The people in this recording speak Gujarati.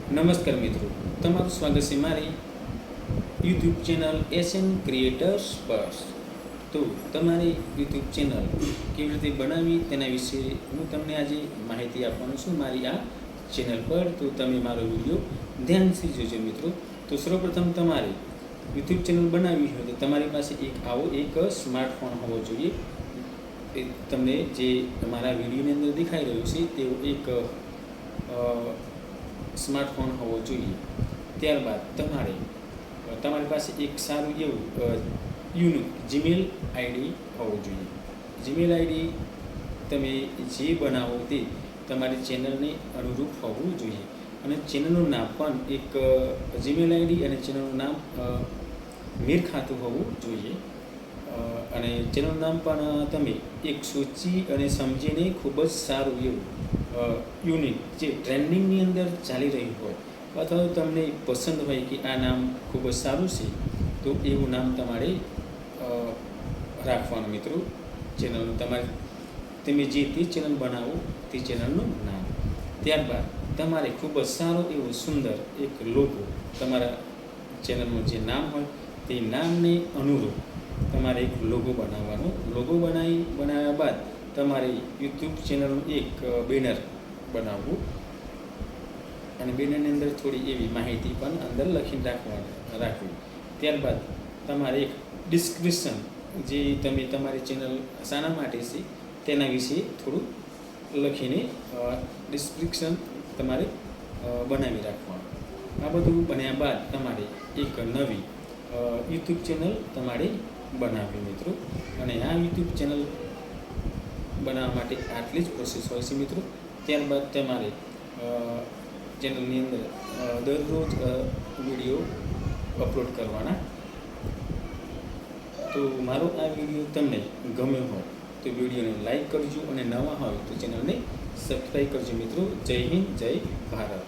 નમસ્કાર મિત્રો, તમારું સ્વાગત છે મારી યુટ્યુબ ચેનલ એસએન ક્રિએટર્સ પર. તો તમારી યુટ્યુબ ચેનલ કેવી રીતે બનાવવી તેના વિશે હું તમને આજે માહિતી આપવાનો છું મારી આ ચેનલ પર. તો તમે મારો વિડીયો ધ્યાનથી જોજો મિત્રો. તો સર્વપ્રથમ તમારે યુટ્યુબ ચેનલ બનાવવી હોય તો તમારી પાસે એક સ્માર્ટફોન હોવો જોઈએ. તમને જે તમારા વિડીયોની અંદર દેખાઈ રહ્યું છે તેવો એક સ્માર્ટફોન હોવો જોઈએ. ત્યારબાદ તમારી પાસે એક સારું એવું યુનિક જીમેલ આઈડી હોવું જોઈએ. જીમેલ આઈડી તમે જે બનાવો તે તમારી ચેનલને અનુરૂપ હોવું જોઈએ. અને ચેનલનું નામ પણ એક જીમેલ આઈડી અને ચેનલનું નામ મેળ ખાતું હોવું જોઈએ. અને ચેનલનું નામ પણ તમે એક સોચી અને સમજીને ખૂબ જ સારું એવું યુનિક જે ટ્રેન્ડિંગની અંદર ચાલી રહ્યું હોય અથવા તમને પસંદ હોય કે આ નામ ખૂબ જ સારું છે તો એવું નામ તમારે રાખવાનું મિત્રો. ચેનલનું તમે જે તે ચેનલ બનાવો તે ચેનલનું નામ. ત્યારબાદ તમારે ખૂબ જ સારો એવો સુંદર એક લોગો તમારા ચેનલનું જે નામ હોય તે નામને અનુરૂપ તમારે એક લોગો બનાવવાનો. લોગો બનાવ્યા બાદ તમારે યુટ્યુબ ચેનલનું એક બેનર બનાવવું અને બેનરની અંદર થોડી એવી માહિતી પણ અંદર લખીને રાખવી. ત્યારબાદ તમારે એક ડિસ્ક્રિપ્શન જે તમે તમારી ચેનલ શાના માટે છે તેના વિશે થોડું લખીને ડિસ્ક્રિપ્શન તમારે બનાવી રાખવાનું. આ બધું બન્યા બાદ તમારે એક નવી યુટ્યુબ ચેનલ તમારે બનાવવી મિત્રો. અને આ યુટ્યુબ ચેનલ બનાવવા માટે આટલી જ પ્રોસેસ હોય છે મિત્રો. ત્યારબાદ તમારે ચેનલની અંદર દરરોજ વિડીયો અપલોડ કરવાના. તો મારો આ વિડીયો તમને ગમ્યો હોય તો વિડીયોને લાઈક કરજો અને નવા હોય તો ચેનલને સબસ્ક્રાઈબ કરજો મિત્રો. જય હિન્દ, જય ભારત.